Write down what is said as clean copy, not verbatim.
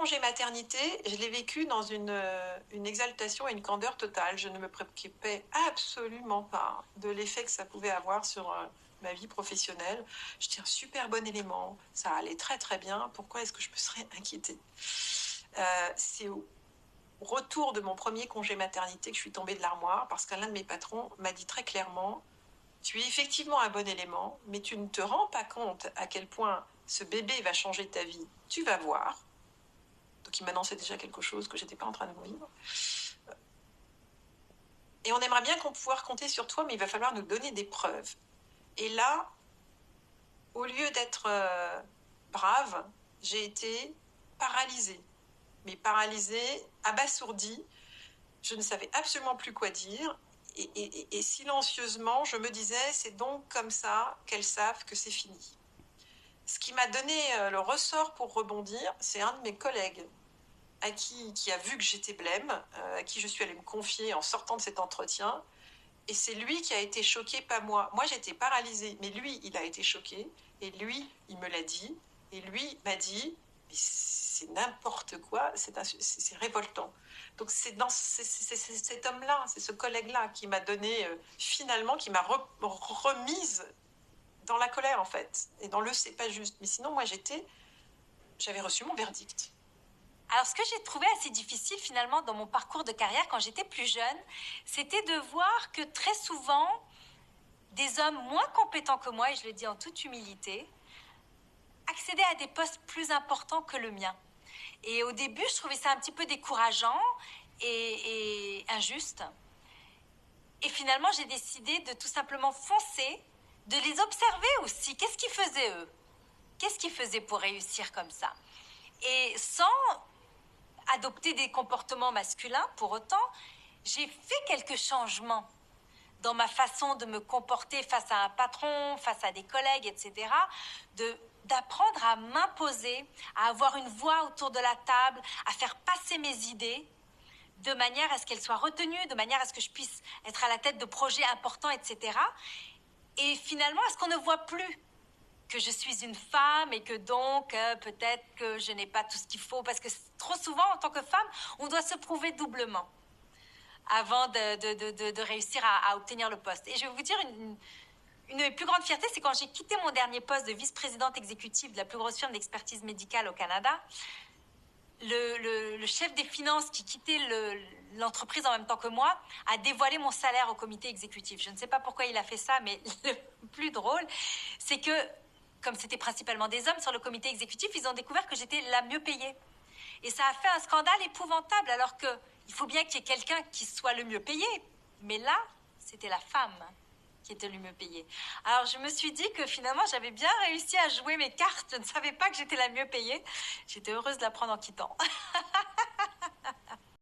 congé maternité, je l'ai vécu dans une exaltation et une candeur totale. Je ne me préoccupais absolument pas de l'effet que ça pouvait avoir sur ma vie professionnelle. J'étais un super bon élément, ça allait très très bien. Pourquoi est-ce que je me serais inquiétée? C'est au retour de mon premier congé maternité que je suis tombée de l'armoire parce qu'un de mes patrons m'a dit très clairement: tu es effectivement un bon élément, mais tu ne te rends pas compte à quel point ce bébé va changer ta vie. Tu vas voir. Donc il m'annonçait déjà quelque chose que j'étais pas en train de vivre. Et on aimerait bien qu'on pouvoir compter sur toi, mais il va falloir nous donner des preuves. Et là, au lieu d'être brave, j'ai été paralysée. Mais paralysée, abasourdie. Je ne savais absolument plus quoi dire. Et silencieusement, je me disais, c'est donc comme ça qu'elles savent que c'est fini. Ce qui m'a donné le ressort pour rebondir, c'est un de mes collègues qui a vu que j'étais blême, à qui je suis allée me confier en sortant de cet entretien. Et c'est lui qui a été choqué, pas moi. Moi, j'étais paralysée, mais lui, il a été choqué. Et lui, il me l'a dit. Et lui m'a dit, mais c'est n'importe quoi, c'est révoltant. Donc c'est cet homme-là, c'est ce collègue-là qui m'a donné, finalement, qui m'a remise dans la colère, en fait. Et dans le c'est pas juste. Mais sinon, moi, j'avais reçu mon verdict. Alors, ce que j'ai trouvé assez difficile finalement dans mon parcours de carrière quand j'étais plus jeune, c'était de voir que très souvent, des hommes moins compétents que moi, et je le dis en toute humilité, accédaient à des postes plus importants que le mien. Et au début, je trouvais ça un petit peu décourageant et injuste. Et finalement, j'ai décidé de tout simplement foncer, de les observer aussi. Qu'est-ce qu'ils faisaient eux? Qu'est-ce qu'ils faisaient pour réussir comme ça? Et sans adopter des comportements masculins, pour autant, j'ai fait quelques changements dans ma façon de me comporter face à un patron, face à des collègues, etc. D'apprendre à m'imposer, à avoir une voix autour de la table, à faire passer mes idées de manière à ce qu'elles soient retenues, de manière à ce que je puisse être à la tête de projets importants, etc. Et finalement, à ce qu'on ne voit plus que je suis une femme et que donc peut-être que je n'ai pas tout ce qu'il faut, parce que trop souvent en tant que femme on doit se prouver doublement avant de réussir à obtenir le poste. Et je vais vous dire une de mes plus grandes fiertés, c'est quand j'ai quitté mon dernier poste de vice-présidente exécutive de la plus grosse firme d'expertise médicale au Canada. Le chef des finances qui quittait l'entreprise en même temps que moi a dévoilé mon salaire au comité exécutif. Je ne sais pas pourquoi il a fait ça, mais le plus drôle, c'est que comme c'était principalement des hommes sur le comité exécutif, ils ont découvert que j'étais la mieux payée. Et ça a fait un scandale épouvantable, alors qu'il faut bien qu'il y ait quelqu'un qui soit le mieux payé. Mais là, c'était la femme qui était le mieux payée. Alors je me suis dit que finalement, j'avais bien réussi à jouer mes cartes. Je ne savais pas que j'étais la mieux payée. J'étais heureuse de l'apprendre en quittant.